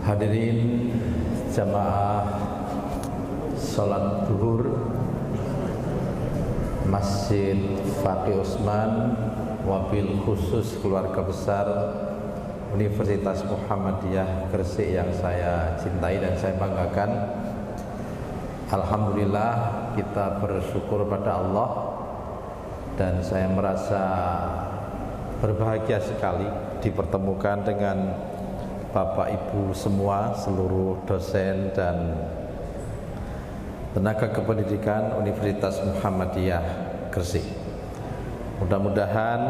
Hadirin jamaah salat zuhur Masjid Faqih Utsman, wabil khusus keluarga besar Universitas Muhammadiyah Gresik yang saya cintai dan saya banggakan. Alhamdulillah, kita bersyukur pada Allah dan saya merasa berbahagia sekali dipertemukan dengan Bapak Ibu semua, seluruh dosen dan tenaga kependidikan Universitas Muhammadiyah Gresik. Mudah-mudahan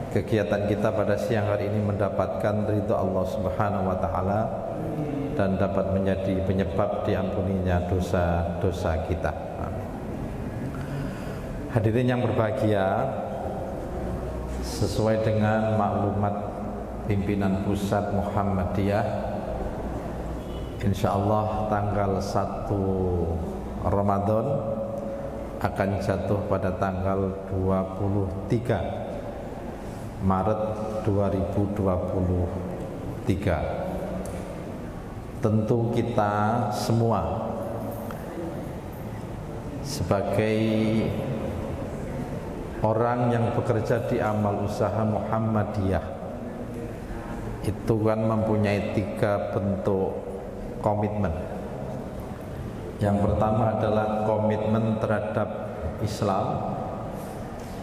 kegiatan kita pada siang hari ini mendapatkan ridho Allah Subhanahu wa taala dan dapat menjadi penyebab diampuninya dosa-dosa kita. Amin. Hadirin yang berbahagia, sesuai dengan maklumat pimpinan pusat Muhammadiyah, insyaallah tanggal 1 Ramadan akan jatuh pada tanggal 23 Maret 2023. Tentu kita semua sebagai orang yang bekerja di amal usaha Muhammadiyah itu kan mempunyai 3 bentuk komitmen. Yang pertama adalah komitmen terhadap Islam,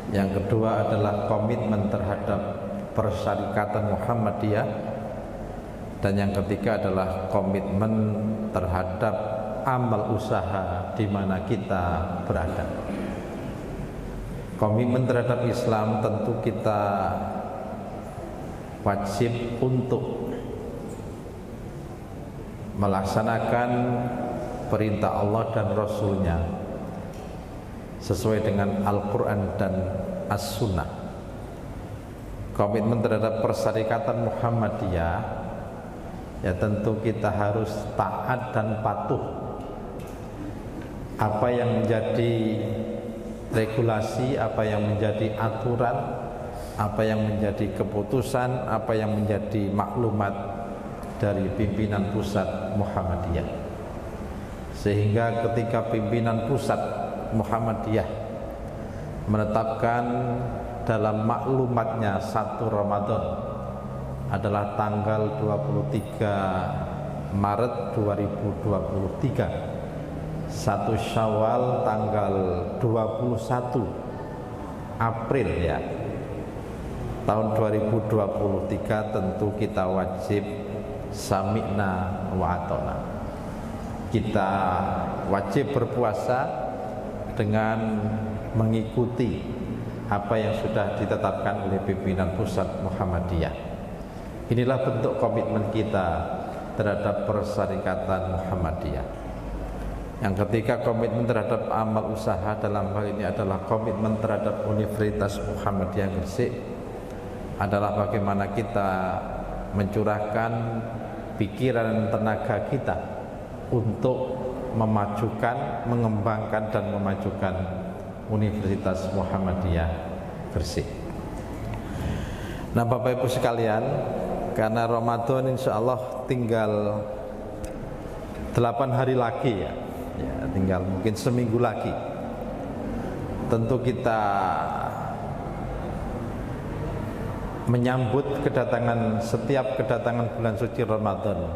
yang kedua adalah komitmen terhadap Persyarikatan Muhammadiyah, dan yang ketiga adalah komitmen terhadap amal usaha di mana kita berada. Komitmen terhadap Islam tentu kita wajib untuk melaksanakan perintah Allah dan Rasulnya sesuai dengan Al-Quran dan As-Sunnah. Komitmen terhadap Persyarikatan Muhammadiyah, ya tentu kita harus taat dan patuh apa yang menjadi regulasi, apa yang menjadi aturan, apa yang menjadi keputusan, apa yang menjadi maklumat dari pimpinan pusat Muhammadiyah. Sehingga ketika pimpinan pusat Muhammadiyah menetapkan dalam maklumatnya 1 Ramadan adalah tanggal 23 Maret 2023, 1 Syawal tanggal 21 April ya tahun 2023, tentu kita wajib sami'na wa atona. Kita wajib berpuasa dengan mengikuti apa yang sudah ditetapkan oleh pimpinan pusat Muhammadiyah. Inilah bentuk komitmen kita terhadap Persyarikatan Muhammadiyah. Yang ketiga, komitmen terhadap amal usaha, dalam hal ini adalah komitmen terhadap Universitas Muhammadiyah Gresik, adalah bagaimana kita mencurahkan pikiran dan tenaga kita untuk memajukan, mengembangkan dan memajukan Universitas Muhammadiyah Gresik. Nah, Bapak Ibu sekalian, karena Ramadan insya Allah tinggal 8 hari lagi ya, tinggal mungkin seminggu lagi. Tentu kita menyambut setiap kedatangan bulan suci Ramadan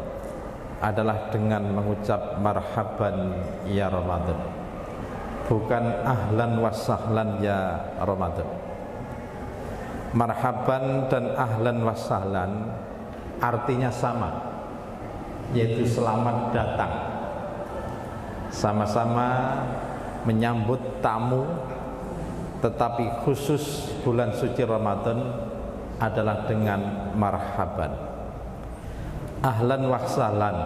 adalah dengan mengucap marhaban ya Ramadan, bukan ahlan wa sahlan ya Ramadan. Marhaban dan ahlan wa sahlan artinya sama, yaitu selamat datang. Sama-sama menyambut tamu, tetapi khusus bulan suci Ramadan adalah dengan marhaban. Ahlan wa sahlan,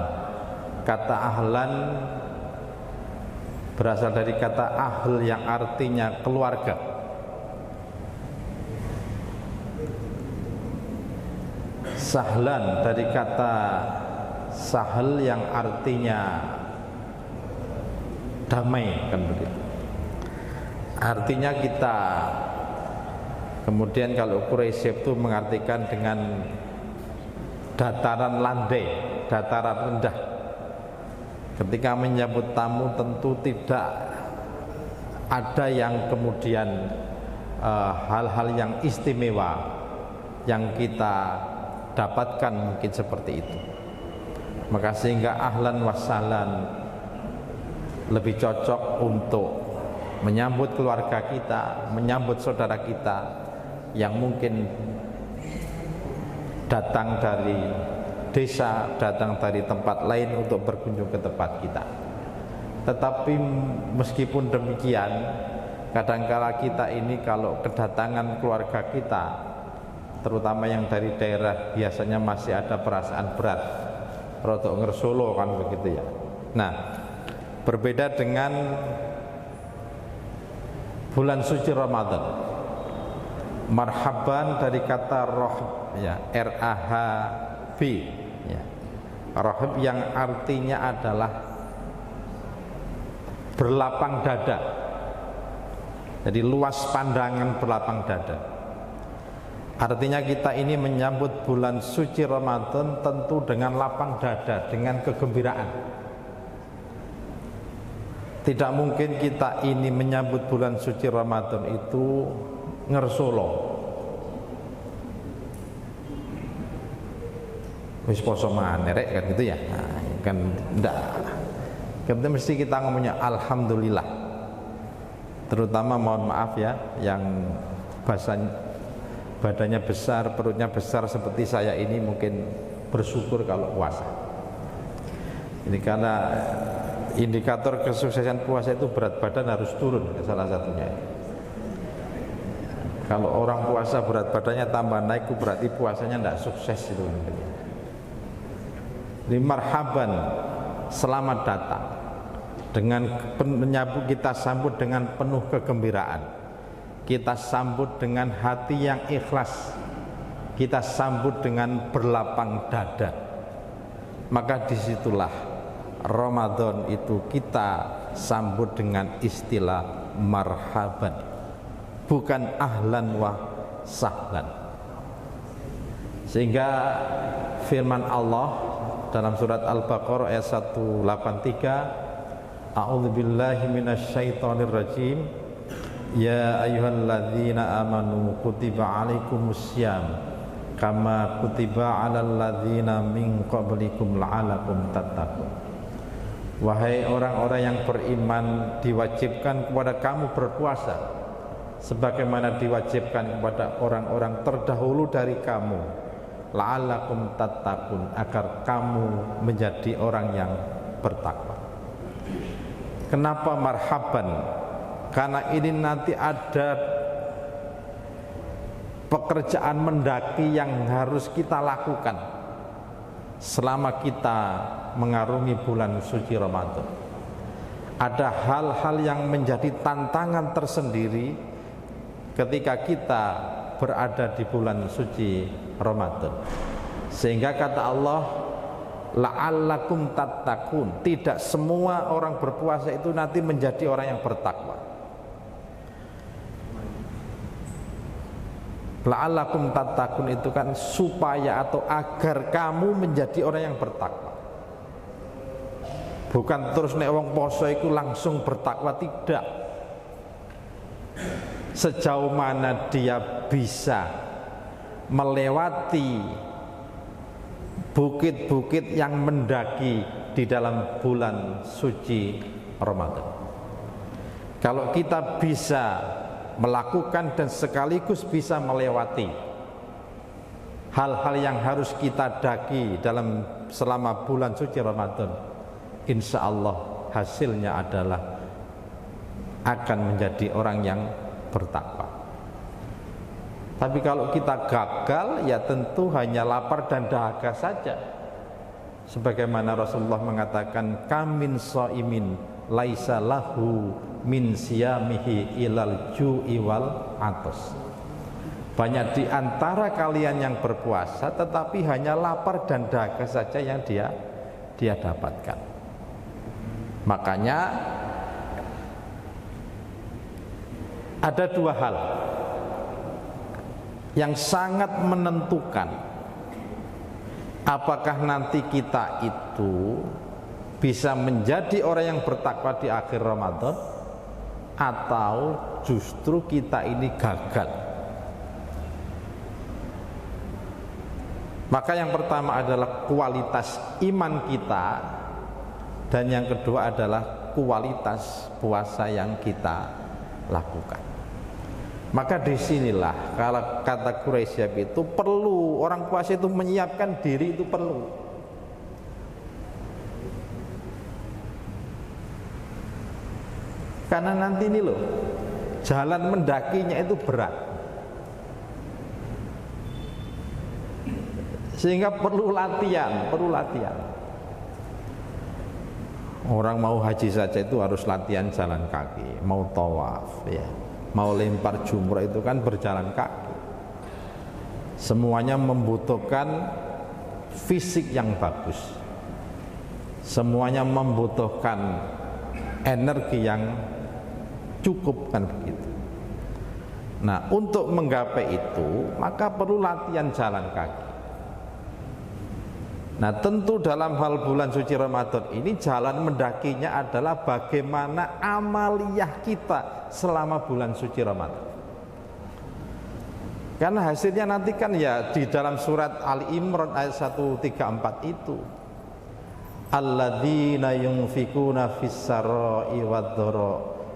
kata ahlan berasal dari kata ahl yang artinya keluarga. Sahlan dari kata sahal yang artinya damai, kan begitu. Artinya kita Kemudian kalau Quraisy itu mengartikan dengan dataran landai, dataran rendah. Ketika menyambut tamu tentu tidak ada yang kemudian hal-hal yang istimewa yang kita dapatkan mungkin seperti itu. Maka sehingga ahlan wassalan lebih cocok untuk menyambut keluarga kita, menyambut saudara kita yang mungkin datang dari desa, datang dari tempat lain untuk berkunjung ke tempat kita. Tetapi meskipun demikian, kadangkala kita ini kalau kedatangan keluarga kita, terutama yang dari daerah, biasanya masih ada perasaan berat, rodok ngersolo kan begitu ya. Nah, berbeda dengan bulan suci Ramadan. Marhaban dari kata rohib ya, R-A-H-B ya. Rohib yang artinya adalah berlapang dada. Jadi luas pandangan, berlapang dada. Artinya kita ini menyambut bulan suci Ramadan tentu dengan lapang dada, dengan kegembiraan. Tidak mungkin kita ini menyambut bulan suci Ramadan itu ngersolo. Wis poso maneh rek kan gitu ya. Nah, kan ndak. Kita mesti kita ngomongnya alhamdulillah. Terutama mohon maaf ya yang badannya besar, perutnya besar seperti saya ini mungkin bersyukur kalau puasa. Ini karena indikator kesuksesan puasa itu berat badan harus turun salah satunya. Kalau orang puasa berat badannya tambah naik itu berarti puasanya tidak sukses itu. Ini marhaban, selamat datang. Dengan menyambut, kita sambut dengan penuh kegembiraan. Kita sambut dengan hati yang ikhlas. Kita sambut dengan berlapang dada. Maka disitulah Ramadan itu kita sambut dengan istilah marhaban, bukan ahlan wa sahlan. Sehingga firman Allah dalam surat Al-Baqarah ayat 183, A'udzubillahi minasyaitonirrajim, ya ayyuhalladzina amanu kutiba alaikumussyam kama kutiba alal ladzina min qablikum la'alakum tattaqun. Wahai orang-orang yang beriman, diwajibkan kepada kamu berpuasa sebagaimana diwajibkan kepada orang-orang terdahulu dari kamu, la'alakum tattaqun, agar kamu menjadi orang yang bertakwa. Kenapa marhaban? Karena ini nanti ada pekerjaan mendaki yang harus kita lakukan selama kita mengarungi bulan suci Ramadan. Ada hal-hal yang menjadi tantangan tersendiri ketika kita berada di bulan suci Ramadan. Sehingga kata Allah, la'allakum tattaqun, tidak semua orang berpuasa itu nanti menjadi orang yang bertakwa. La'allakum tattaqun itu kan supaya atau agar kamu menjadi orang yang bertakwa. Bukan terus nek wong poso iku langsung bertakwa, tidak. Sejauh mana dia bisa melewati bukit-bukit yang mendaki di dalam bulan suci Ramadan. Kalau kita bisa melakukan dan sekaligus bisa melewati hal-hal yang harus kita daki dalam selama bulan suci Ramadan, insya Allah hasilnya adalah akan menjadi orang yang bertakwa. Tapi kalau kita gagal, ya tentu hanya lapar dan dahaga saja. Sebagaimana Rasulullah mengatakan, kamin shaimin laisa lahu min siyamihi ilal ju'i wal atas. Banyak di antara kalian yang berpuasa tetapi hanya lapar dan dahaga saja yang dia dapatkan. Makanya ada dua hal yang sangat menentukan apakah nanti kita itu bisa menjadi orang yang bertakwa di akhir Ramadan, atau justru kita ini gagal? Maka yang pertama adalah kualitas iman kita, dan yang kedua adalah kualitas puasa yang kita lakukan. Maka disinilah kalau kata Quraisy itu perlu orang puasa itu menyiapkan diri, itu perlu. Karena nanti ini loh, jalan mendakinya itu berat, sehingga perlu latihan. Orang mau haji saja itu harus latihan jalan kaki, mau tawaf ya, mau lempar jumrah itu kan berjalan kaki. Semuanya membutuhkan fisik yang bagus, semuanya membutuhkan energi yang cukup, kan begitu. Nah, untuk menggapai itu maka perlu latihan jalan kaki. Nah, tentu dalam hal bulan suci Ramadan ini jalan mendakinya adalah bagaimana amaliyah kita selama bulan suci Ramadan. Karena hasilnya nanti kan ya di dalam surat Ali Imran ayat 134 itu, alladzina yunfikuna fis-sarai wad-dharra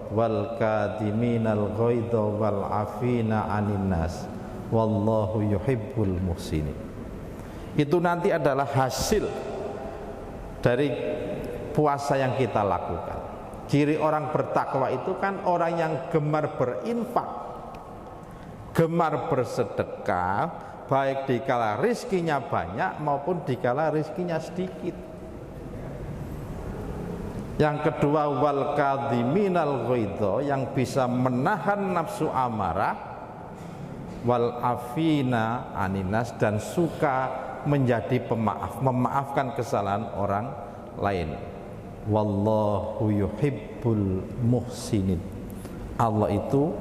wal kadiminal ghaidha wal afina 'anin nas wallahu yuhibbul muhsinin. Itu nanti adalah hasil dari puasa yang kita lakukan. Ciri orang bertakwa itu kan orang yang gemar berinfak, gemar bersedekah, baik dikala rizkinya banyak maupun dikala rizkinya sedikit. Yang kedua, wal kadhiminal ghaidha, yang bisa menahan nafsu amarah, wal afina aninas, dan suka menjadi pemaaf, memaafkan kesalahan orang lain. Wallahu yuhibbul muhsinin. Allah itu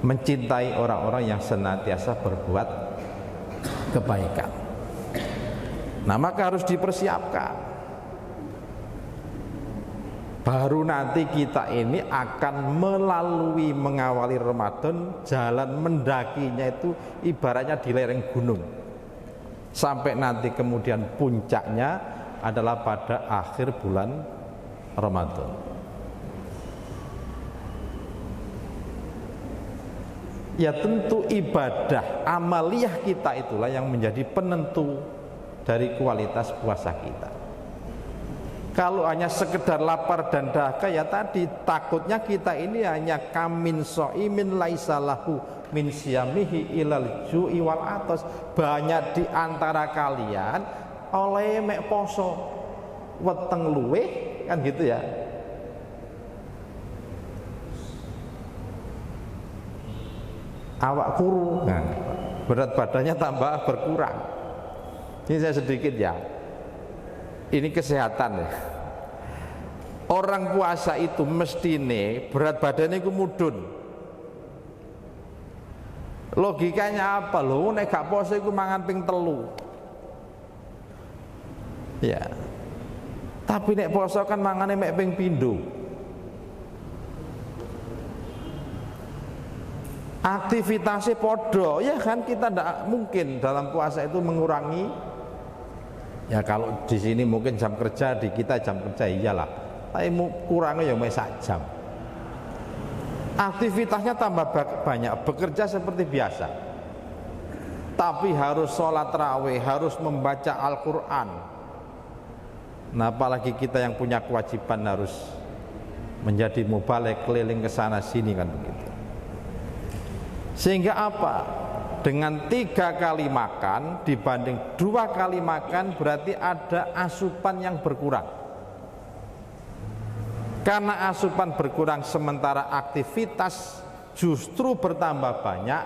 mencintai orang-orang yang senantiasa berbuat kebaikan. Nah, maka harus dipersiapkan. Baru nanti kita ini akan melalui mengawali Ramadan, jalan mendakinya itu ibaratnya di lereng gunung, sampai nanti kemudian puncaknya adalah pada akhir bulan Ramadan. Ya tentu ibadah amaliyah kita itulah yang menjadi penentu dari kualitas puasa kita. Kalau hanya sekedar lapar dan dahaga, ya tadi takutnya kita ini hanya kamin so'imin laisalahu min siyamihi ilal ju'i wal atas. Banyak di antara kalian oleh mek poso weteng luweh, kan gitu ya. Awak kuru, nah, berat badannya tambah berkurang. Ini saya sedikit ya. Ini kesehatan ya. Orang puasa itu mestine berat badannya itu mudun. Logikanya apa loh? Nek gak puasa itu mangan ping 3. Ya. Tapi nek puasa kan mangane mek ping 7. Aktivitasnya podo, ya kan, kita tidak mungkin dalam puasa itu mengurangi. Ya kalau di sini mungkin jam kerja, di kita jam kerja iyalah, tapi kurangnya ya mau 1 jam. Aktivitasnya tambah banyak, bekerja seperti biasa, tapi harus sholat tarawih, harus membaca Al-Quran. Nah, apalagi kita yang punya kewajiban harus menjadi mubaligh, keliling ke sana sini, kan begitu. Sehingga apa? Dengan 3 kali makan dibanding 2 kali makan berarti ada asupan yang berkurang. Karena asupan berkurang sementara aktivitas justru bertambah banyak,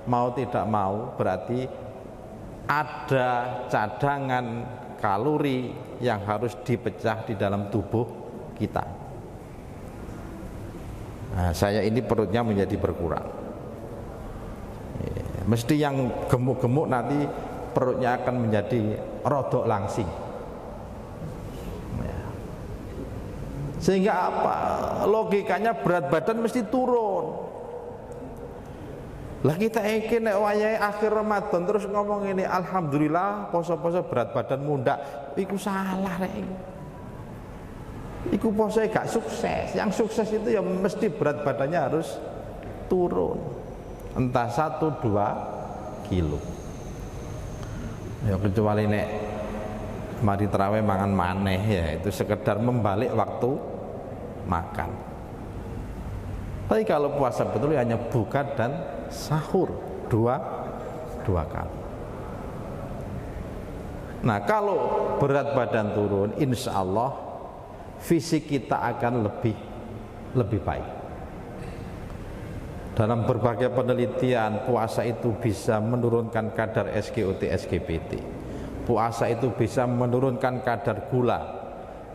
mau tidak mau berarti ada cadangan kalori yang harus dipecah di dalam tubuh kita. Nah, saya ini perutnya menjadi berkurang. Mesti yang gemuk-gemuk nanti perutnya akan menjadi rodok langsing. Sehingga apa? Logikanya berat badan mesti turun. Lah kita ingin nek wayahe akhir Ramadan terus ngomong ini alhamdulillah poso-poso berat badan mundak, iku salah rek iku. Iku posoe gak sukses. Yang sukses itu ya mesti berat badannya harus turun. Entah 1-2 kilo. Ya kecuali nek mari terawih mangan maneh ya, itu sekedar membalik waktu makan. Tapi kalau puasa betul hanya buka dan sahur dua kali. Nah kalau berat badan turun, insya Allah fisik kita akan lebih baik. Dalam berbagai penelitian, puasa itu bisa menurunkan kadar SGOT, SGPT. Puasa itu bisa menurunkan kadar gula.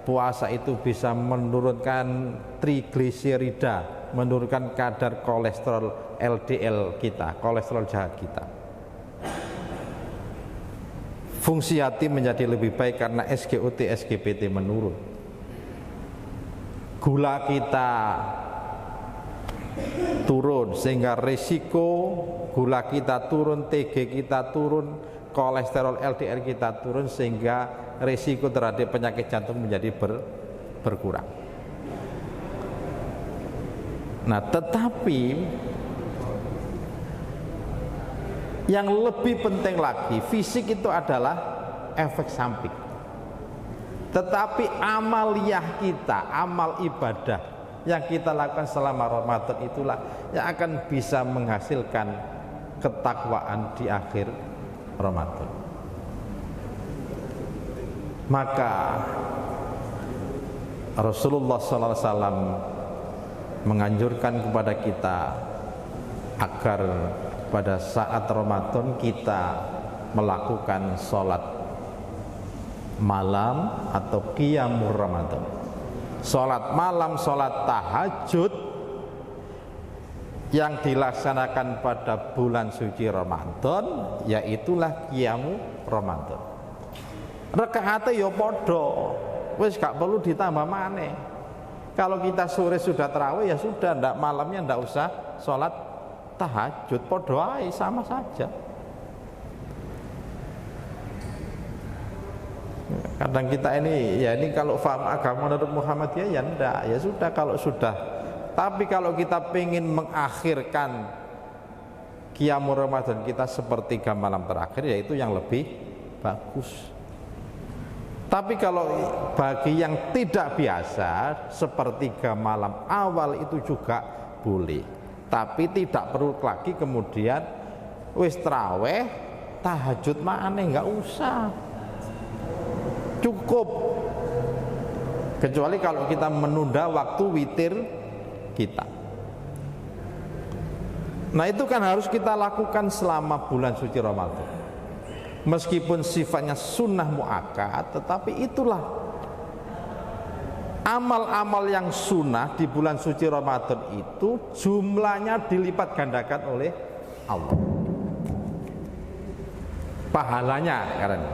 Puasa itu bisa menurunkan trigliserida, menurunkan kadar kolesterol LDL kita, kolesterol jahat kita. Fungsi hati menjadi lebih baik karena SGOT, SGPT menurun. Gula kita turun sehingga risiko gula kita turun, TG kita turun, kolesterol LDL kita turun sehingga risiko terhadap penyakit jantung menjadi berkurang. Nah, tetapi yang lebih penting lagi, fisik itu adalah efek samping. Tetapi amaliyah kita, amal ibadah yang kita lakukan selama Ramadan itulah yang akan bisa menghasilkan ketakwaan di akhir Ramadan. Maka Rasulullah SAW menganjurkan kepada kita agar pada saat Ramadan kita melakukan sholat malam atau qiyamul Ramadan. Sholat malam, sholat tahajud yang dilaksanakan pada bulan suci Ramadan, yaitulah qiyamul Ramadan. Rakaate ya padha, wis gak perlu ditambah maneh. Kalau kita sore sudah tarawih ya sudah, ndak malamnya ndak usah sholat tahajud, padha ae sama saja. Kadang kita ini ya ini kalau faham agama menurut Muhammadiyah ya ndak, ya sudah kalau sudah. Tapi kalau kita ingin mengakhirkan qiyamul Ramadan kita sepertiga malam terakhir, yaitu yang lebih bagus. Tapi kalau bagi yang tidak biasa, sepertiga malam awal itu juga boleh. Tapi tidak perlu lagi kemudian wis traweh tahajud maneh, enggak usah. Cukup. Kecuali kalau kita menunda waktu witir kita. Nah, itu kan harus kita lakukan selama bulan suci Ramadan. Meskipun sifatnya sunnah muakkad, tetapi itulah amal-amal yang sunnah di bulan suci Ramadan itu jumlahnya dilipat gandakan oleh Allah. Pahalanya karena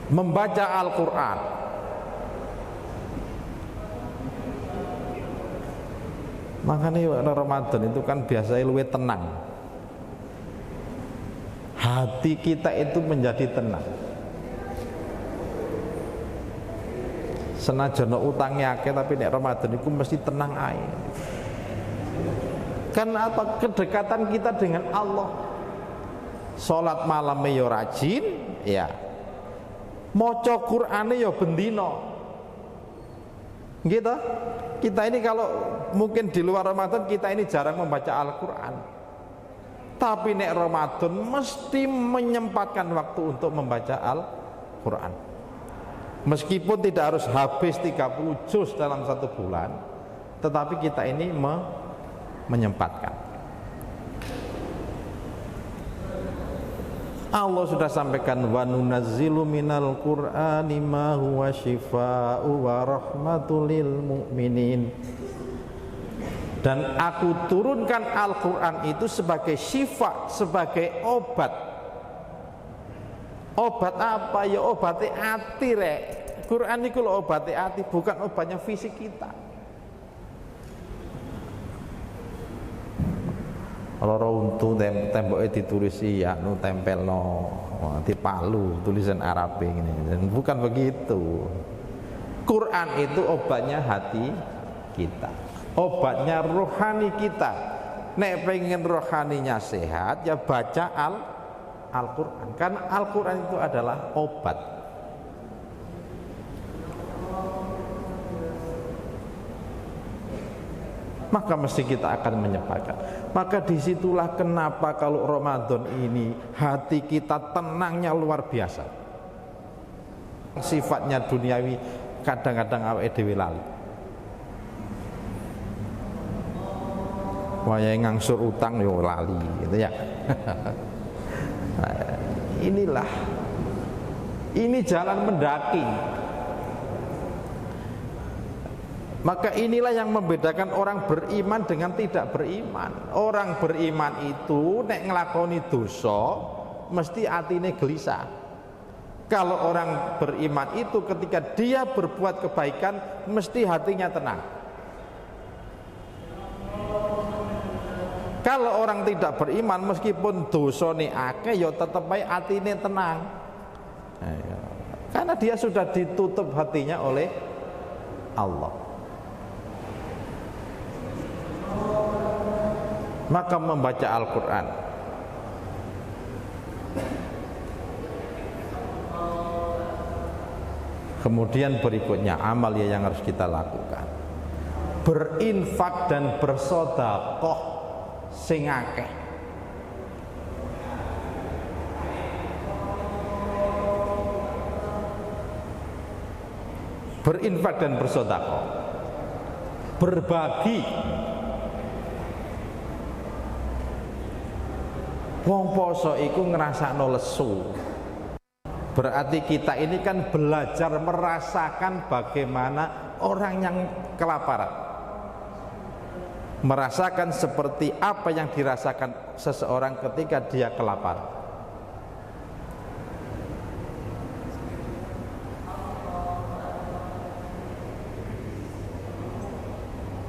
membaca Al-Quran, makanya Ramadan itu kan biasanya lebih tenang. Hati kita itu menjadi tenang. Senajan utangnya akeh tapi nek Ramadan itu mesti tenang ae. Karena apa? Kedekatan kita dengan Allah. Salat malam yo rajin, ya. Maca Qur'ane yo bendina. Gitu. Kita ini kalau mungkin di luar Ramadan kita ini jarang membaca Al-Quran. Tapi nek Ramadan mesti menyempatkan waktu untuk membaca Al-Quran. Meskipun tidak harus habis 30 juz dalam satu bulan, tetapi kita ini menyempatkan. Allah sudah sampaikan wa nunazzilu minal qur'ani ma huwa syifaa'u wa rahmatul lil mu'minin. Dan aku turunkan Al-Quran itu sebagai syifa, sebagai obat. Obat apa? Ya obati hati rek. Quran itu loh obati hati, bukan obatnya fisik kita. Loro untu temboknya ditulis iya, nu tempel no, dipalu tulisan Arab ini. Bukan begitu. Quran itu obatnya hati kita, obatnya rohani kita. Nek pengen rohaninya sehat, ya baca Al-Quran. Karena Al-Quran itu adalah obat. Maka mesti kita akan menyebarkan. Maka disitulah kenapa kalau Ramadan ini hati kita tenangnya luar biasa. Sifatnya duniawi kadang-kadang awake dhewe lali. Wayahe ngangsur utang yo lali gitu ya. Inilah, ini jalan mendaki. Maka inilah yang membedakan orang beriman dengan tidak beriman. Orang beriman itu nek nglakoni dosa mesti atine gelisah. Kalau orang beriman itu ketika dia berbuat kebaikan mesti hatinya tenang. Kalau orang tidak beriman meskipun dosane akeh ya tetep bae atine tenang. Karena dia sudah ditutup hatinya oleh Allah. Maka membaca Al-Quran, kemudian berikutnya amal yang harus kita lakukan, berinfak dan bersedekah sing akeh. Berinfak dan bersedekah, berbagi. Wong poso iku ngrasakno lesu. Berarti kita ini kan belajar merasakan bagaimana orang yang kelaparan. Merasakan seperti apa yang dirasakan seseorang ketika dia kelaparan.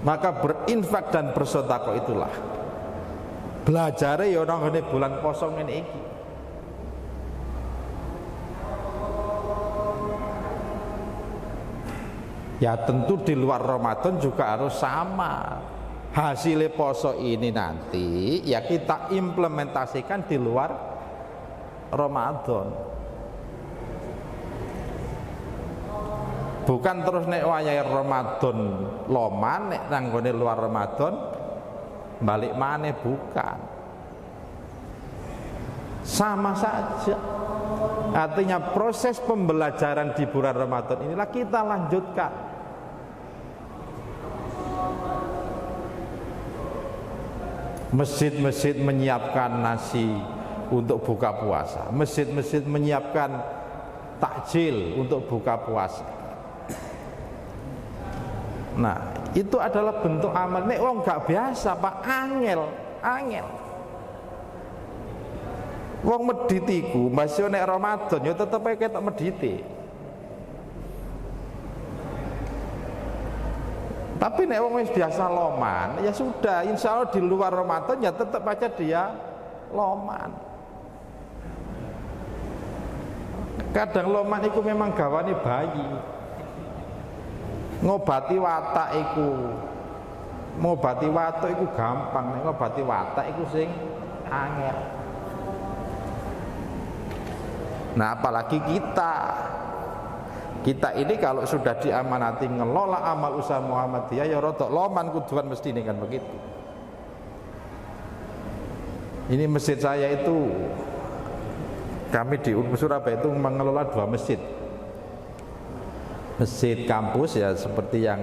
Maka berinfak dan bersedekah itulah belajare ya nang ngene bulan poso ngene iki. Ya tentu di luar Ramadan juga harus sama. Hasil poso ini nanti ya kita implementasikan di luar Ramadan. Bukan terus nek wayahe Ramadan loman, nek nang ngene luar Ramadan balik maneh, bukan. Sama saja. Artinya proses pembelajaran di bulan Ramadan inilah kita lanjutkan. Masjid-masjid menyiapkan nasi untuk buka puasa. Masjid-masjid menyiapkan takjil untuk buka puasa. Nah, itu adalah bentuk amal. Nek wong gak biasa Pak, angel. Wong medhit iku masih nek Ramadan ya tetep ae ketok medhite. Tapi nek wong wis biasa loman, ya sudah, insya Allah di luar Ramadan ya tetep aja dia loman. Kadang loman iku memang gawane bayi. Ngobati watak iku, ngobati watak iku gampang, nek ngobati watak iku sing angel. Nah, apalagi kita ini kalau sudah diamanati ngelola amal usaha Muhammadiyah ya rodok loman kuduan mesti ini kan begitu. Ini masjid saya itu, kami di Surabaya itu mengelola 2 masjid. Masjid kampus ya seperti yang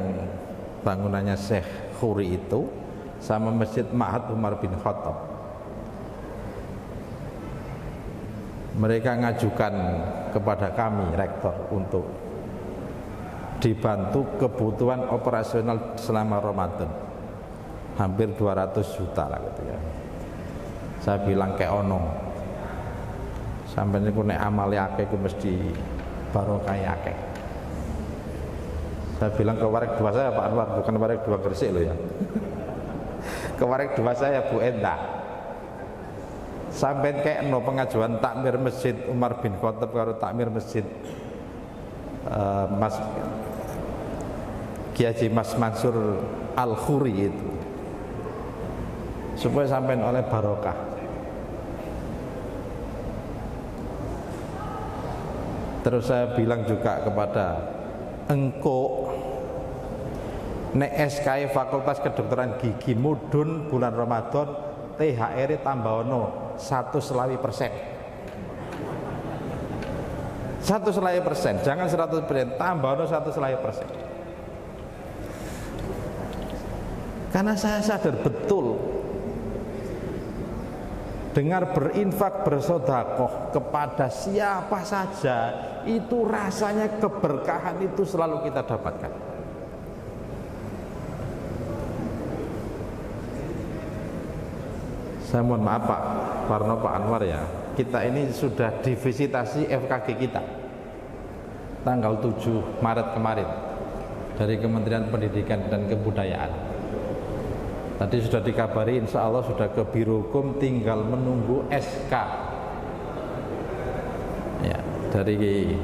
bangunannya Syekh Khuri itu, sama Masjid Ma'had Umar bin Khattab. Mereka ngajukan kepada kami rektor untuk dibantu kebutuhan operasional selama Ramadan. hampir 200 juta lah gitu ya. Saya bilang kayak ono sampai niku nek amale akeh ku mesti barokah akeh. Saya bilang ke Warek dua saya Pak Anwar, bukan Warek dua Gresik loh ya. Ke Warek dua saya Bu Enda. Sampai kayak no pengajuan takmir masjid Umar bin Khattab karo takmir masjid Mas Kiai Mas Mansur Al-Khuri itu, supaya sampai oleh barokah. Terus saya bilang juga kepada engko nek SKI Fakultas Kedokteran Gigi mudun bulan Ramadan THR tambah ono 1,5%. 1,5%, jangan 100%, tambah ono 1,5%. Karena saya sadar betul dengar berinfak bersedekah kepada siapa saja itu rasanya keberkahan itu selalu kita dapatkan. Saya mohon maaf Pak Parno, Pak Anwar ya, kita ini sudah divisitasi FKG kita tanggal 7 Maret kemarin dari Kementerian Pendidikan dan Kebudayaan. Tadi sudah dikabari insya Allah sudah ke Biro Hukum, tinggal menunggu SK ya, dari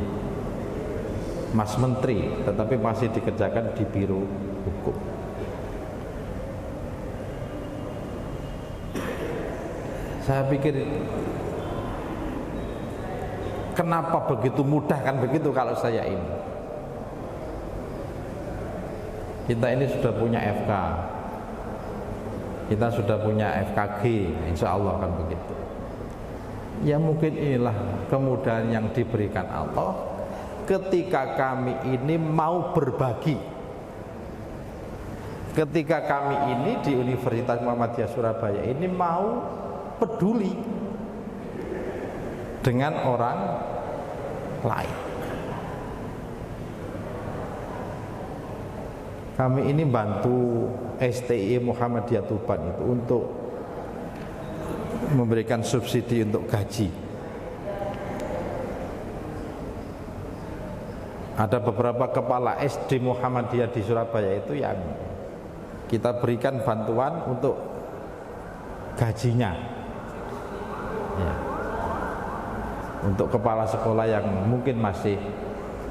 Mas Menteri, tetapi masih dikerjakan di Biro Hukum. Saya pikir kenapa begitu mudah kan begitu kalau saya ini. Kita ini sudah punya FK, kita sudah punya FKG, insya Allah kan begitu. Ya mungkin inilah kemudahan yang diberikan Allah ketika kami ini mau berbagi. Ketika kami ini di Universitas Muhammadiyah Surabaya ini mau peduli dengan orang lain. Kami ini bantu STI Muhammadiyah Tuban itu untuk memberikan subsidi untuk gaji. Ada beberapa kepala SD Muhammadiyah di Surabaya itu yang kita berikan bantuan untuk gajinya ya, untuk kepala sekolah yang mungkin masih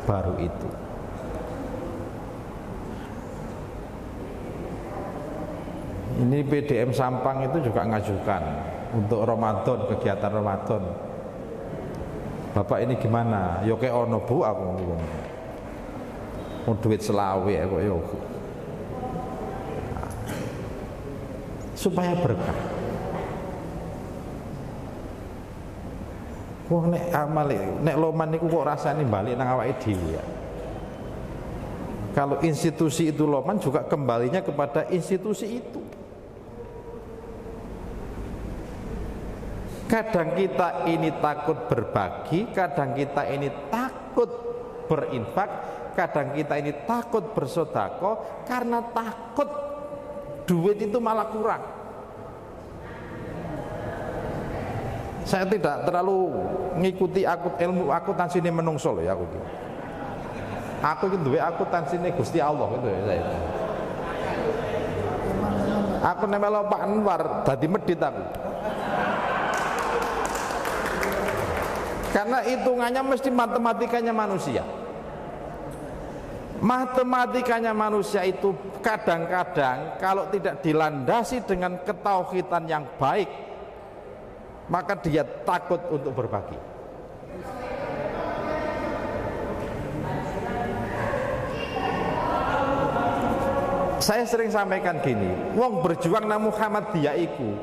baru itu. Ini PDM Sampang itu juga ngajukan untuk Ramadan, kegiatan Ramadan. Bapak ini gimana? Yo kayak ono Bu, aku ngomong. Mau duit selawe kok yo. Supaya berkah. Wah nek amal nek loman niku kok rasane balik nang awake dhewe ya. Kalau institusi itu loman juga kembalinya kepada institusi itu. Kadang kita ini takut berbagi, kadang kita ini takut berinfak, kadang kita ini takut bersedekah karena takut duit itu malah kurang. Saya tidak terlalu ngikuti ilmu akuntansi ini menungso loh ya aku. Aku itu duwe akuntansi ini Gusti Allah gitu ya saya. Aku nemelo Pak Anwar dadi medit aku. Karena hitungannya mesti matematikanya manusia. Matematikanya manusia itu kadang-kadang kalau tidak dilandasi dengan ketauhidan yang baik, maka dia takut untuk berbagi. Saya sering sampaikan gini, wong berjuang nang Muhammadiyah iku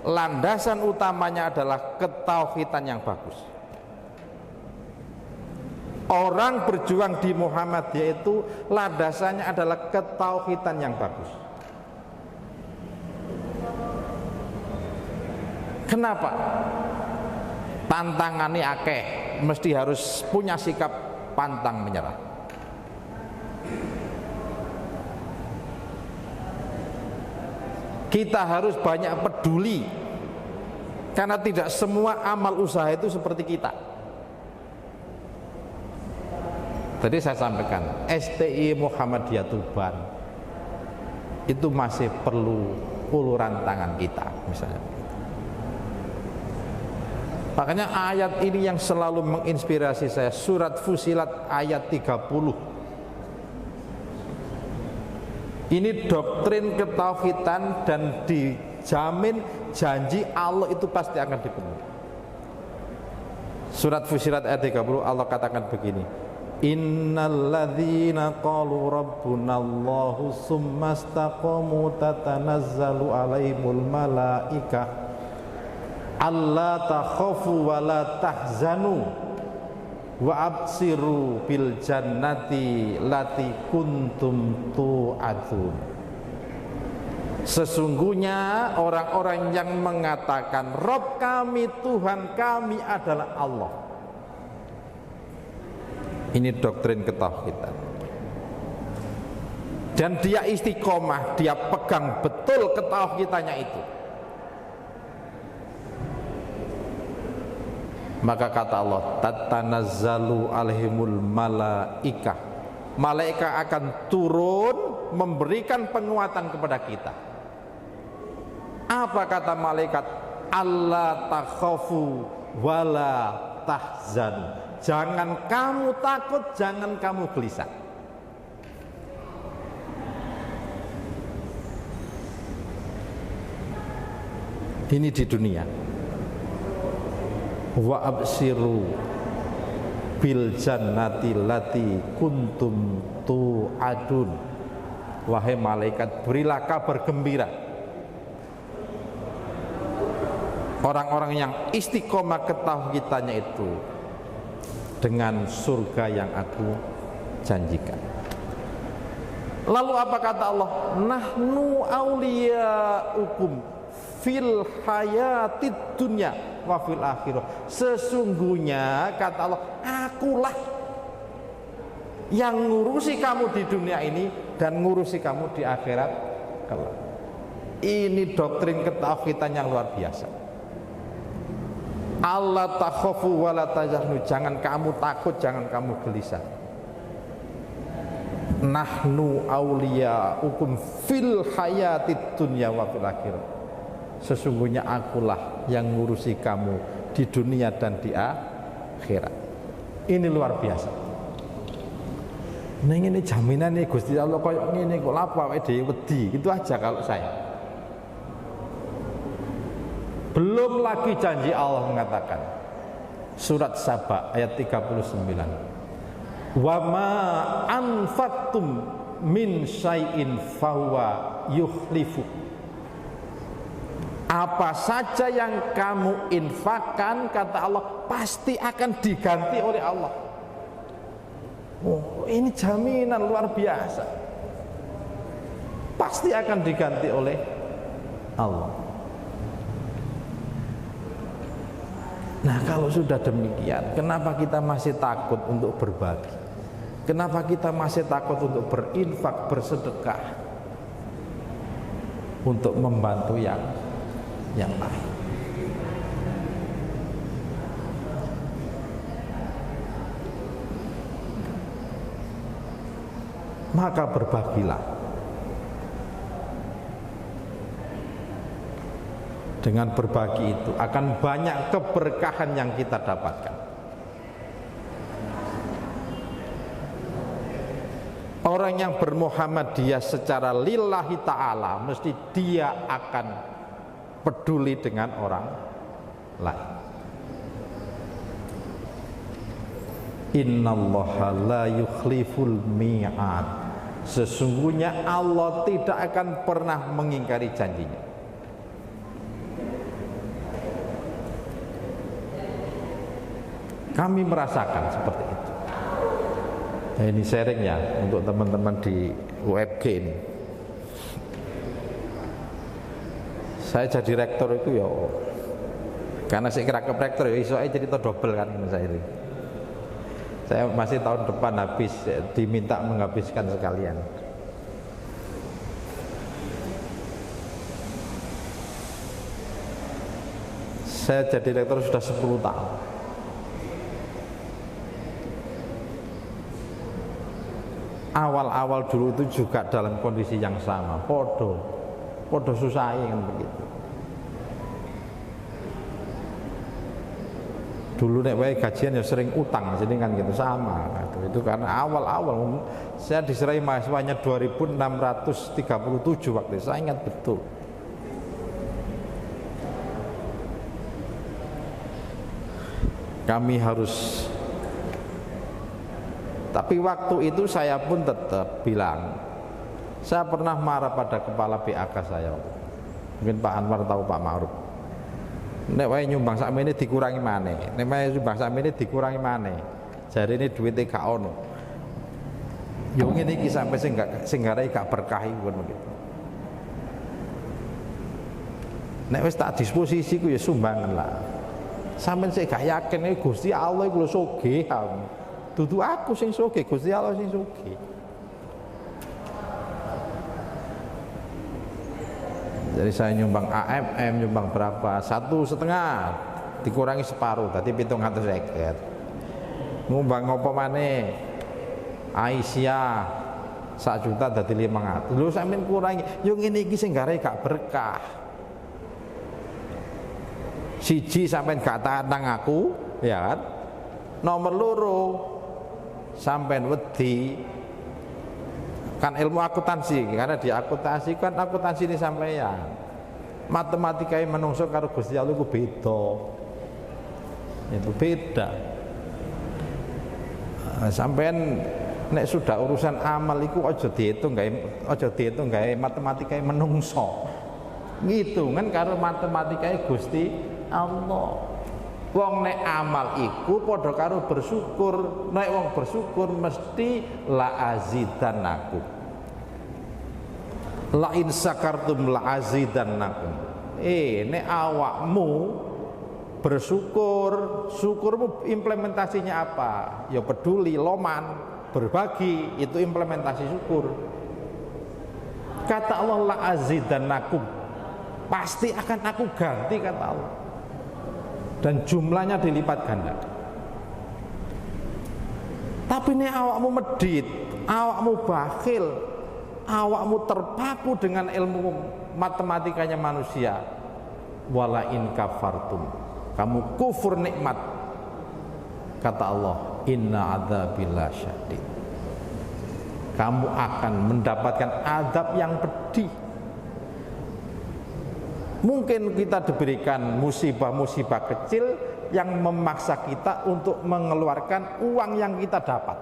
landasan utamanya adalah ketauhidan yang bagus. Orang berjuang di Muhammadiyah itu landasannya adalah ketauhidan yang bagus. Kenapa? Tantangannya akeh, mesti harus punya sikap pantang menyerah. Kita harus banyak peduli, karena tidak semua amal usaha itu seperti kita. Tadi saya sampaikan, STI Muhammadiyah Tuban itu masih perlu uluran tangan kita misalnya. Makanya ayat ini yang selalu menginspirasi saya, surat Fusilat ayat 30. Ini doktrin ketauhidan dan dijamin janji Allah itu pasti akan dipenuhi. Surat Fusilat ayat 30 Allah katakan begini, innalladzina qalu rabbunallahu summastaqamu tatanazzalu alaihimul malaikah alla takhafu wa la tahzanu wa absiru bil jannati lati kuntum tu'adun. Sesungguhnya orang-orang yang mengatakan Rabb kami, Tuhan kami adalah Allah. Ini doktrin ketauhidan. Dan dia istiqomah, dia pegang betul ketauhidannya itu. Maka kata Allah, tatanazzalu alaihimul malaikah. Malaikat akan turun memberikan penguatan kepada kita. Apa kata malaikat? Allah takhafu wala tahzanu. Jangan kamu takut, jangan kamu gelisah. Ini di dunia. Wa absiru bil jannati lati kuntum tu'adun. Wahai malaikat, berilah kabar gembira. Orang-orang yang istiqomah ketauhidannya itu dengan surga yang aku janjikan. Lalu apa kata Allah? Nahnu auliyaukum fil hayatid dunya wa fil akhirah. Sesungguhnya kata Allah, akulah yang ngurusi kamu di dunia ini dan ngurusi kamu di akhirat kelak. Ini doktrin ketauhidan yang luar biasa. Allah takhafu wa la tahzanu, jangan kamu takut, jangan kamu gelisah. Nahnu auliyaukum fil hayatid dunya wa fil akhirah. Sesungguhnya akulah yang ngurusi kamu di dunia dan di akhirat. Ini luar biasa. Nah ini jaminan nih Gusti Allah koyo ngene kok lapo awake dhewe wedi. Itu aja kalau saya. Belum lagi janji Allah mengatakan, surat Saba ayat 39, wa ma anfaqtum min syai'in fahuwa yukhlifu. Apa saja yang kamu infakkan, kata Allah, pasti akan diganti oleh Allah. Oh, ini jaminan luar biasa. Pasti akan diganti oleh Allah. Nah kalau sudah demikian, kenapa kita masih takut untuk berbagi? Kenapa kita masih takut untuk berinfak, bersedekah, untuk membantu yang lain? Maka berbagilah. Dengan berbagi itu akan banyak keberkahan yang kita dapatkan. Orang yang bermuhammadiyah secara lillahi ta'ala, mesti dia akan peduli dengan orang lain. Innallaha la yukhliful mi'ad. Sesungguhnya Allah tidak akan pernah mengingkari janjinya. Kami merasakan seperti itu. Nah, ini sharing ya untuk teman-teman di UFG ini. Saya jadi rektor itu ya, karena saya kira rektor ya, soalnya jadi double kan saya ini. Saya masih tahun depan habis diminta menghabiskan sekalian. Saya jadi rektor sudah 10 tahun. Awal-awal dulu itu juga dalam kondisi yang sama, podo susah kan begitu. Dulu nek wae gajian ya sering utang, jadi kan gitu sama. Itu karena awal-awal saya diserai mahasiswanya 2637 waktu itu, saya ingat betul. Kami harus, tapi waktu itu saya pun tetap bilang, saya pernah marah pada kepala BAK saya, mungkin Pak Anwar tahu, Pak Ma'ruf. Nek wae nyumbang sakmene dikurangi maneh, nek wae nyumbang sakmene dikurangi maneh. Jare ini duwite gak ono. Yo ngene iki sampe sing garai gak berkah iku begitu. Nek wis tak disposisi ku ya sumbangan lah. Sampeyan sik gak yakin Gusti Allah iku lho sugih. Dudu aku sing sugih, Gusti Allah sing sugih. Jadi saya nyumbang AMM, nyumbang berapa? 1,5 dikurangi separuh, tadi 750. Nyumbang ngopo maneh? Aisyah 1 juta dadi 500. Lho sampeyan kurangi. Yo ngene iki sing gare gak berkah. Siji sampeyan gak tahan nang aku, ya kan? Nomor loro sampeyan wedi kan ilmu akuntansi, karena di akuntansi kan akuntansi ini sampeyan matematika menungso karo Gusti Allah itu beda, itu beda. Sampeyan nek sudah urusan amal iku aja dihitung gawe matematika menungso, ngitungan karo matematika Gusti Allah. Wong nek amal iku padha karo bersyukur. Nek wong bersyukur mesti la azidannakum. La in sakartum la azidannakum. Nek awakmu bersyukur, syukurmu implementasinya apa? Ya peduli, loman, berbagi, itu implementasi syukur. Kata Allah la azidannakum. Pasti akan aku ganti, kata Allah. Dan jumlahnya dilipat ganda. Tapi ini awakmu medit, awakmu bakhil, awakmu terpaku dengan ilmu matematikanya manusia. Wala in kafartum, kamu kufur nikmat. Kata Allah, inna adzabillah syadid. Kamu akan mendapatkan azab yang pedih. Mungkin kita diberikan musibah-musibah kecil yang memaksa kita untuk mengeluarkan uang yang kita dapat.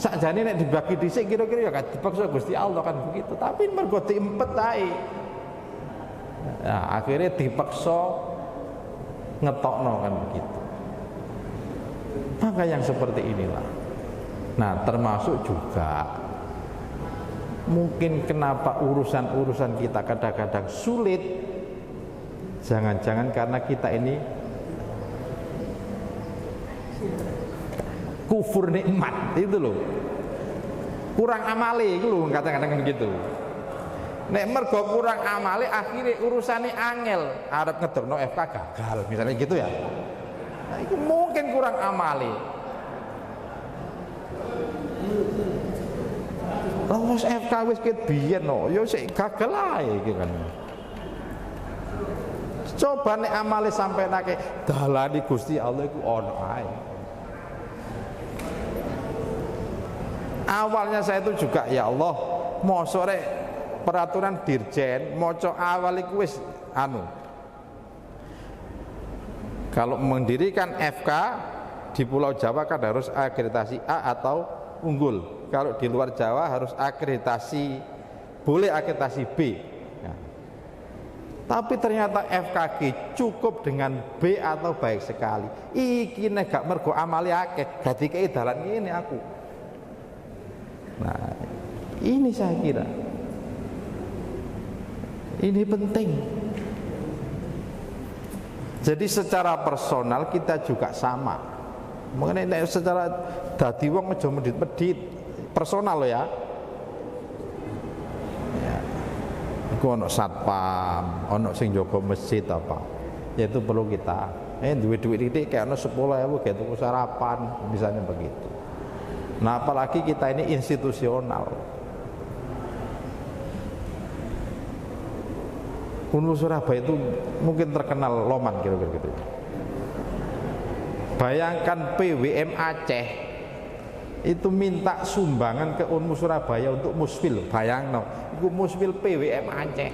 Sakjane nek dibagi dhisik kira-kira ya kan dipaksa Gusti Allah kan begitu, tapi mergo diempet ae. Nah, akhirnya dipaksa ngetokno kan begitu. Maka yang seperti inilah. Nah, termasuk juga mungkin kenapa urusan-urusan kita kadang-kadang sulit, jangan-jangan karena kita ini kufur nikmat, itu loh, kurang amale itu loh, kadang-kadang gitu. Nek mergo kurang amale akhirnya urusannya angel, arep ngedokno FK gagal misalnya gitu ya. Nah, itu mungkin kurang amale. Wis FK wis ket biyen no, ya sik gagal ae iki kan. Coba nek amale sampai nake dalani Gusti Allah iku ono ae. Awalnya saya itu juga ya Allah, mosok rek peraturan dirjen maca awal iku wis kalau mendirikan FK di Pulau Jawa kan harus akreditasi A atau unggul. Kalau di luar Jawa harus akreditasi, boleh akreditasi B. Nah, tapi ternyata FKG cukup dengan B atau baik sekali. Iki nek gak mergo amali akeh, dadi kei dalan ngene aku. Nah, ini saya kira ini penting. Jadi secara personal kita juga sama. Mengenai secara dadi wong aja medit-medit. Personal loh ya. Iku ono satpam, ono sing jaga masjid apa. Ya itu perlu kita. Duit-duit ini kayak ono 10.000 kayak tuku sarapan, misalnya begitu. Nah, apalagi kita ini institusional. Unmu Surabaya itu mungkin terkenal loman kira-kira gitu. Bayangkan PWM Aceh itu minta sumbangan ke Unmu Surabaya untuk musfil. Bayangno, itu musfil PWM Aceh.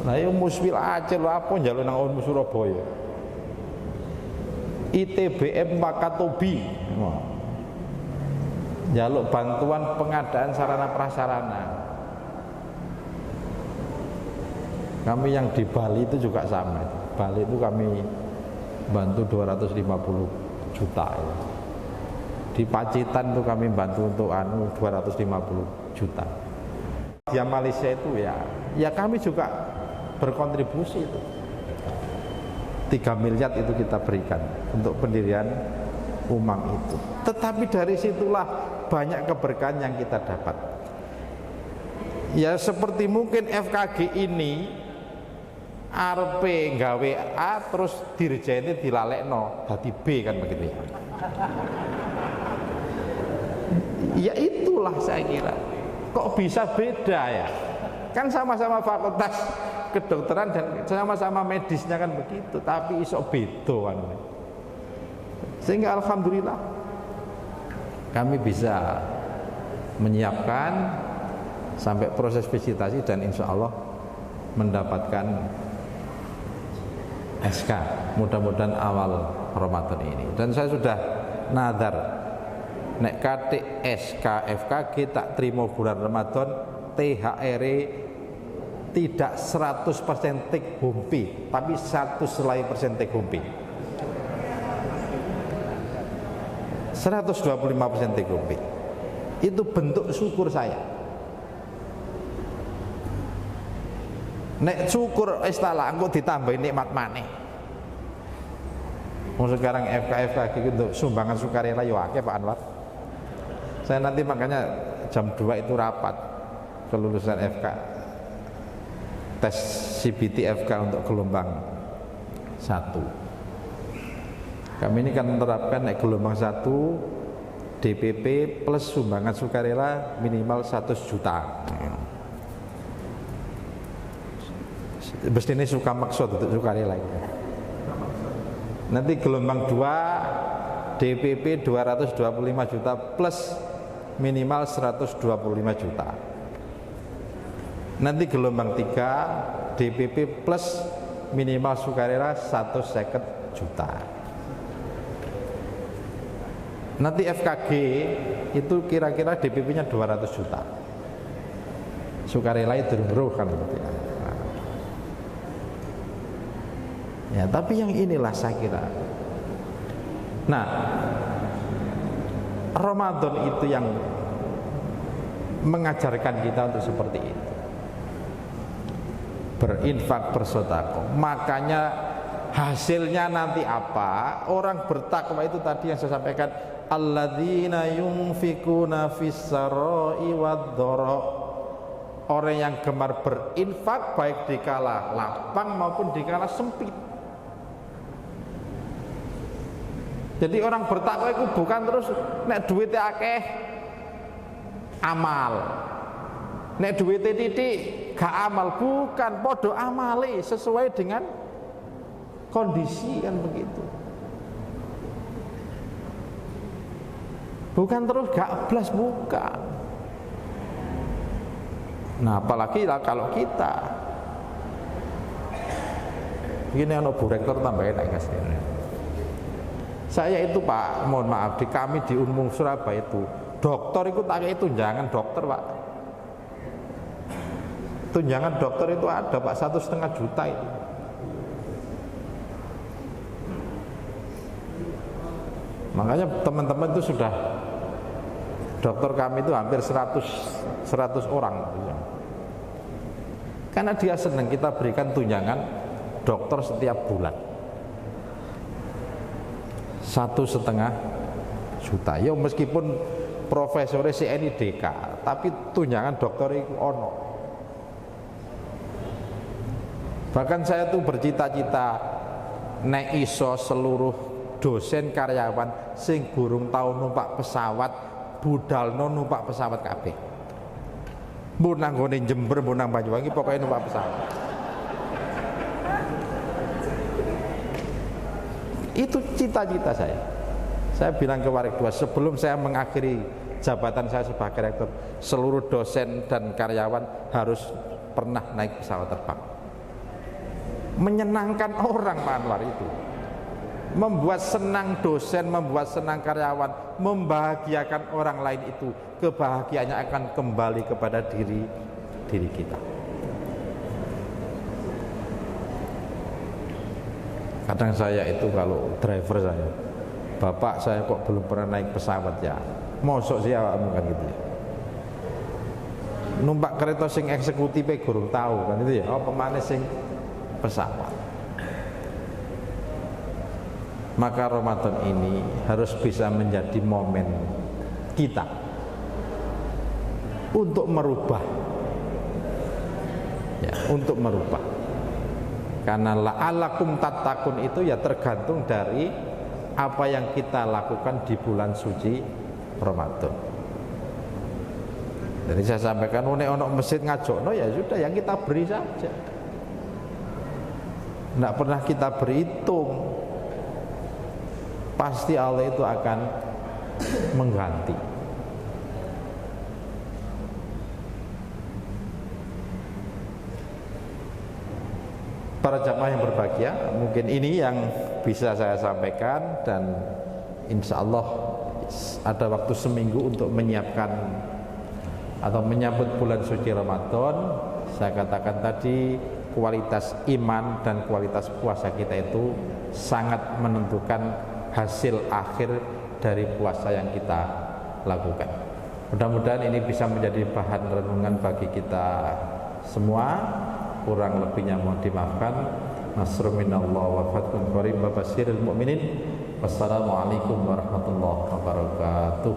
Nah, itu musfil Aceh lho apa njaluk nang Unmu Surabaya. ITBM Wakatobi. Njaluk bantuan pengadaan sarana prasarana. Kami yang di Bali itu juga sama. Bali itu kami bantu 250 juta ya. Di Pacitan itu kami bantu untuk 250 juta. Di Malaysia itu ya kami juga berkontribusi itu. 3 miliar itu kita berikan untuk pendirian UMAM itu. Tetapi dari situlah banyak keberkahan yang kita dapat. Ya seperti mungkin FKG ini RP gawe A terus dirjeni dilalekno dadi B kan begitu ya. Ya itulah saya kira. Kok bisa beda ya? Kan sama-sama fakultas kedokteran dan sama-sama medisnya kan begitu, tapi iso beda kan. Sehingga alhamdulillah kami bisa menyiapkan sampai proses visitasi dan insya Allah mendapatkan SK mudah-mudahan awal Ramadan ini. Dan saya sudah nadar nek kate SK FKG tak terima bulan Ramadan THR tidak 100% take home pay, tapi 100% take home pay. 125% take home pay. Itu bentuk syukur saya. Nek syukur istilah engko ditambahi nikmat maneh. Sekarang FKG itu sumbangan sukarela yo akeh Pak Anwar. Saya nanti makanya jam 2 itu rapat kelulusan FK tes CBT FK untuk gelombang 1. Kami ini kan menerapkan gelombang 1 DPP plus sumbangan sukarela minimal 100 juta. Mesti ini suka maksud untuk sukarela. Nanti gelombang 2 DPP 225 juta plus minimal 125 juta. Nanti gelombang 3 DPP plus minimal sukarela 150 juta. Nanti FKG itu kira-kira DPP-nya 200 juta. Sukarela itu beruh kan gitu ya. Ya, tapi yang inilah saya kira. Nah, Ramadan itu yang mengajarkan kita untuk seperti itu. Berinfak, bersedekah. Makanya hasilnya nanti apa? Orang bertakwa itu tadi yang saya sampaikan, alladzina yunfikuna fis-sarai wad-dara. Orang yang gemar berinfak baik dikala lapang maupun dikala sempit. Jadi orang bertakwa itu bukan terus nek duitnya akeh amal, nek duitnya titik gak amal, bukan, podo amali sesuai dengan kondisi kan begitu. Bukan terus gak blas, bukan. Nah apalagi kalau kita begini ono Bu Rektor tambah enak kasih. Saya itu Pak, mohon maaf, di kami di Unmu Surabaya itu dokter itu tak kayak tunjangan dokter Pak. Tunjangan dokter itu ada Pak 1,5 juta itu. Makanya teman-teman itu sudah dokter kami itu hampir 100 orang. Karena dia senang kita berikan tunjangan dokter setiap bulan. 1,5 juta. Ya meskipun profesor CNIDK, tapi tunjangan dokter itu ono. Bahkan saya tuh bercita-cita nek iso seluruh dosen karyawan sing gurung tau numpak pesawat budalno numpak pesawat kabeh. Mbok nang gone Jember, mbok nang Banyuwangi pokoknya numpak pesawat. Itu cita-cita saya. Saya bilang ke Warik 2 sebelum saya mengakhiri jabatan saya sebagai rektor, seluruh dosen dan karyawan harus pernah naik pesawat terbang. Menyenangkan orang Pak Anwar itu, membuat senang dosen, membuat senang karyawan, membahagiakan orang lain itu, kebahagiaannya akan kembali kepada diri kita. Kadang saya itu kalau driver saya, bapak saya kok belum pernah naik pesawat ya, mosok sih awakmu kan gitu ya. Numpak kereta sing eksekutif gurung tahu kan itu ya, apa maneh sing pesawat. Maka Ramadan ini harus bisa menjadi momen kita untuk merubah, ya, untuk merubah. Karena la'alakum tattaqun itu ya tergantung dari apa yang kita lakukan di bulan suci Ramadan. Jadi saya sampaikan, nek ono masjid ngajokno ya sudah, yang kita beri saja. Tidak pernah kita berhitung, pasti Allah itu akan mengganti. Para jamaah yang berbahagia, mungkin ini yang bisa saya sampaikan, dan insya Allah ada waktu seminggu untuk menyiapkan atau menyambut bulan suci Ramadan. Saya katakan tadi, kualitas iman dan kualitas puasa kita itu sangat menentukan hasil akhir dari puasa yang kita lakukan. Mudah-mudahan ini bisa menjadi bahan renungan bagi kita semua. Kurang lebihnya mohon dimaafkan. Nasrun minallah wa fathun qarib wa basyiril mu'minin. Wassalamualaikum warahmatullahi wabarakatuh.